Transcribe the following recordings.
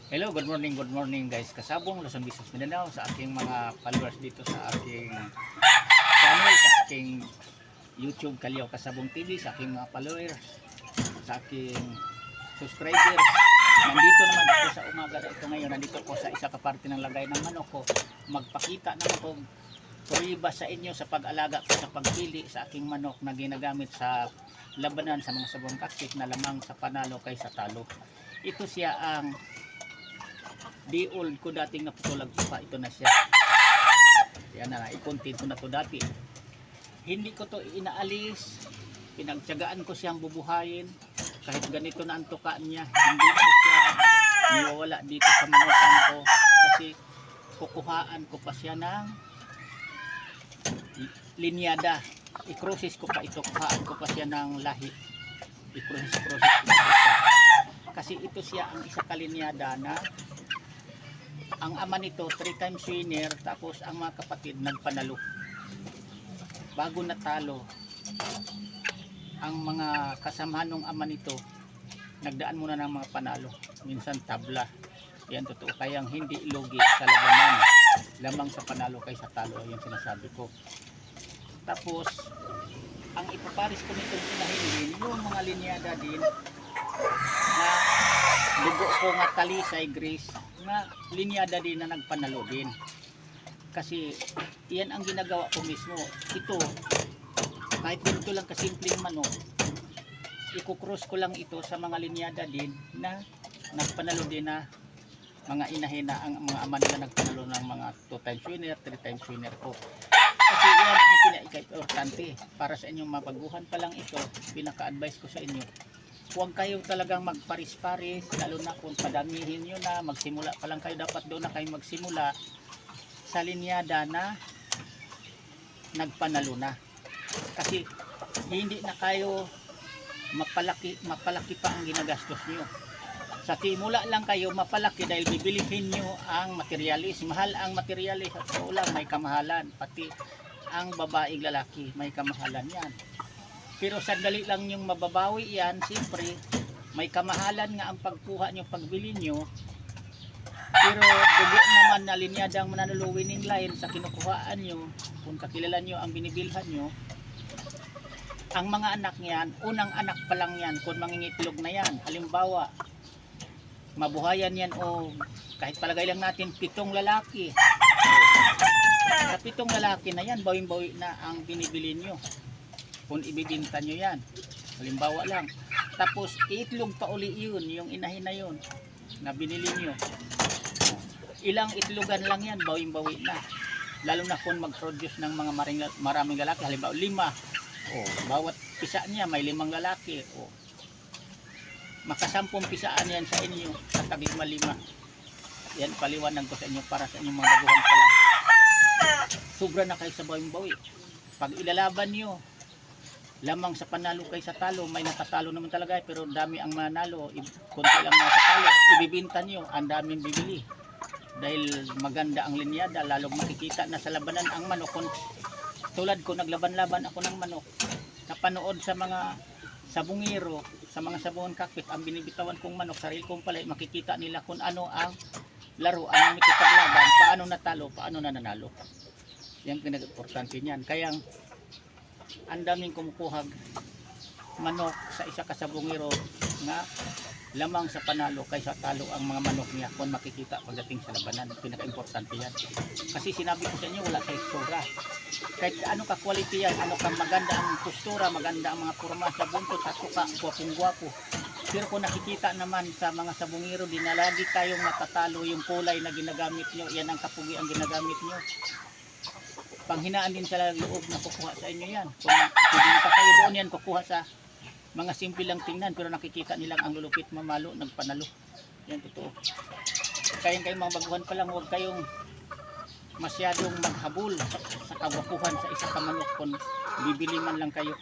Hello, good morning guys. Kasabong Luzon, Visayas, Mindanao sa aking mga followers dito sa aking channel, sa aking YouTube Kalyaw Kasabong TV, sa aking mga followers, sa aking subscribers. Nandito naman ako sa umaga na ito ngayon. Nandito ko sa isa ka parte ng lagay ng manok ko. Magpakita naman ko pruweba sa inyo sa pag-alaga ko sa pagpili sa aking manok na ginagamit sa labanan sa mga sabong kaktik na lamang sa panalo kaysa talo. Ito siya ang di old ko dating naputulag pa. Ito na siya. Yan na, i-content ko na to dati. Hindi ko to inaalis. Pinagtyagaan ko siyang bubuhayin. Kahit ganito na ang tukaan niya, hindi ko siya niwawala dito sa manukan ko. Kasi kukuhaan ko pa siya ng linyada. I-process ko pa ito. Kuhaan ko pa siya ng lahi. I-process ko pa siya. Kasi ito siya ang isa kalinyada na ang ama nito 3 times winner, tapos ang mga kapatid nagpanalo. Bago natalo, ang mga kasamahan ng ama nito nagdaan muna ng mga panalo, minsan tabla. Yan totoo, kayang hindi ilugi sa labanan, lamang sa panalo kaysa talo, yung sinasabi ko. Tapos ang ipaparis ko nito din yung mga linyada din na dugo ko nga talisay Grace na linyada din na nagpanalo din. Kasi iyan ang ginagawa ko mismo. Ito, kahit ganito lang kasimpleng manok, i-cross ko lang ito sa mga linyada din na nagpanalo din na mga inahin na ang mga ama nila nagpanalo ng mga 2 times winner, 3 times winner ko. Kasi iyan ang pinaka-importante para sa inyong mabaguhan pa lang ito. Pinaka-advise ko sa inyo, huwag kayo talagang magparis-paris, lalo na kung padamihin nyo na, magsimula pa lang kayo, dapat doon na kayo magsimula sa linyada na nagpanalo na. Kasi hindi na kayo mapalaki pa ang ginagastos nyo. Sa simula lang kayo mapalaki dahil bibilihin nyo ang materialis. Mahal ang materialis at sa ulang may kamahalan. Pati ang babaeng lalaki may kamahalan yan. Pero sandali lang yung mababawi yan, siyempre may kamahalan nga ang pagkuha nyo, pagbili nyo. Pero dugo naman na linyadang mananalo winning line sa kinukuhaan nyo, kung kakilala nyo ang binibilhan nyo. Ang mga anak niyan, unang anak pa lang yan, kung mangingitlog na yan. Halimbawa, mabuhayan yan o kahit palagay lang natin 7 lalaki. Sa 7 lalaki na yan, bawing-bawi na ang binibili nyo. Kung ibibinta nyo yan, halimbawa lang, tapos itlog pa uli yun, yung inahin na yun na binili nyo, ilang itlogan lang yan, bawing-bawi na. Lalo na kung mag-produce ng mga maraming lalaki, halimbawa 5, bawat pisa niya may 5 lalaki, makasampung pisaan yan sa inyo sa tag 5. Yan paliwanag ko sa inyo para sa inyong mga baguhan pa lang. Sobra na kayo sa bawing-bawi. Pag ilalaban nyo lamang sa panalo kaysa talo, may natatalo naman talaga, pero dami ang manalo, konti lang natatalo, ibibinta nyo, ang daming bibili dahil maganda ang linyada, lalong makikita na sa labanan ang manok. Kung tulad ko, naglaban-laban ako ng manok, napanood sa mga sabungero, sa mga sabungan kakpit, ang binibitawan kong manok, sarili kong palay, makikita nila kung ano ang laro, ang mikipaglaban, paano natalo, paano nananalo. Yan pinag-importante niyan. Kaya ang daming kumukuhag manok sa isa ka sabungero nga lamang sa panalo kaysa talo ang mga manok niya kung makikita pagdating sa labanan. Pinaka-importante yan. Kasi sinabi ko sa inyo, wala sa isura. Kahit ano ka quality yan, ano ka maganda ang postura, maganda ang mga kurma sa buntot, sa tuka, gwapong-gwapo. Pero kung nakikita naman sa mga sabungero, di na lagi kayong natatalo, yung kulay na ginagamit nyo, yan ang kapugi ang ginagamit nyo. Panghinaan din sa loob na kukuha sa inyo yan. Kung hindi pa kayo doon yan, kukuha sa mga simple lang tingnan, pero nakikita nilang ang lulupit, mamalo, nagpanalo. Yan totoo. Kayang mga baguhan pa lang, huwag kayong masyadong maghabol sa kagwapuhan sa isa ka manok kung bibili man lang kayo.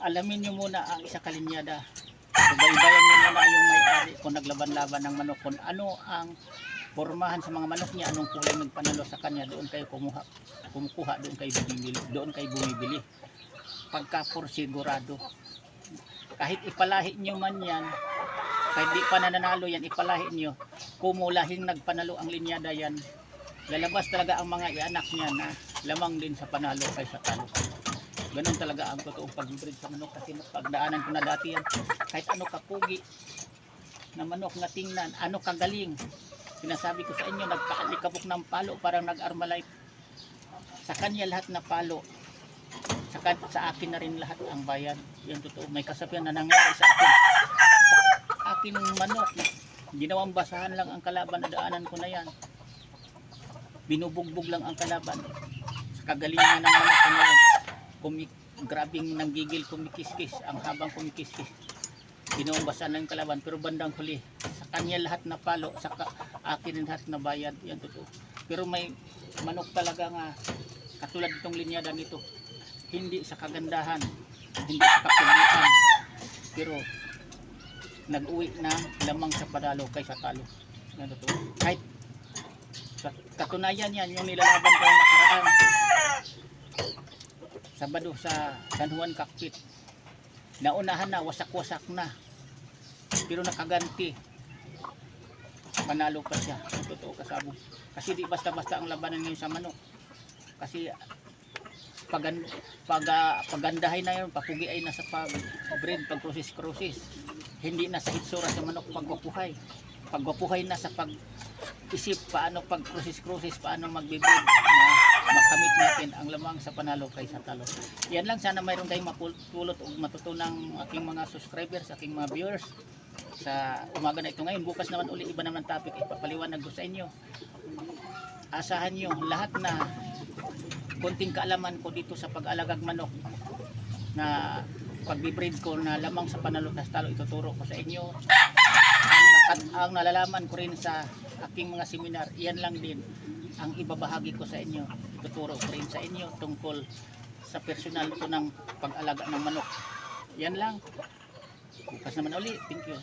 Alamin nyo muna ang isa kalinyada. Subaybayan nyo muna yung may-ari kung naglaban-laban ng manok, kung ano ang pormahan sa mga manok niya, anong kulay nagpanalo sa kanya, doon kayo kumukuha, doon kayo bumibili. Pagka for sigurado, kahit ipalahi nyo man yan, kahit di pa nananalo yan, ipalahin nyo. Kumulahing nagpanalo ang linyada yan, lalabas talaga ang mga ianak niya na lamang din sa panalo kaysa talo. Ganun talaga ang totoong pag-breed sa manok, kasi pagdaanan ko na dati yan. Kahit ano kapugi na manok na tingnan, ano kagaling, sinasabi ko sa inyo, nagpaalikabok ng palo, parang nag-Armalite. Sa kanya lahat na palo, sa akin na rin lahat ang bayad. Yan totoo, may kasabihan na nangyari sa akin. Sa akin manok, ginawang basahan lang ang kalaban, na daanan ko na yan. Binubugbog lang ang kalaban. Sa kagalingan ng manok ko na yan, grabing nanggigil, kumikiskis, ang habang kumikiskis. Ginawang basahan lang ang kalaban, pero bandang huli, sa kanya lahat na palo, sa akin lahat na bayad. Yan totoo. Pero may manok talaga nga, katulad itong linyada nito, hindi sa kagandahan, hindi sa kapulian, pero nag-uwi na lamang sa panalo kaysa talo. Yan totoo. Kahit katunayan yan, yung nilalaban ko nakaraan Sabado sa San Juan Cockpit, naunahan na, wasak-wasak na, pero nakaganti, panalo pa siya. Totoo kasabog, kasi di basta-basta ang labanan ngayon sa manok, kasi pagandahin na yun, papugi ay nasa pag-breed, pag-process, hindi na sa hitsura sa manok, pagwapuhay na sa pag-isip, paano pag-process, paano mag-breed na makamit natin ang lamang sa panalo kaysa talo. Yan lang, sana mayroon kayong mapulot o matutunang aking mga subscribers, aking mga viewers sa umaga na ito ngayon. Bukas naman uli, iba naman topic, ipapaliwanag ko sa inyo. Asahan nyo lahat na konting kaalaman ko dito sa pag-alagag manok, na pag-breed ko na lamang sa panalo kaysa talo, ituturo ko sa inyo. Ang nalalaman ko rin sa aking mga seminar, yan lang din ang ibabahagi ko sa inyo, ituturo ko rin sa inyo tungkol sa personal ko ng pag-alaga ng manok. Yan lang, bukas naman uli. Thank you.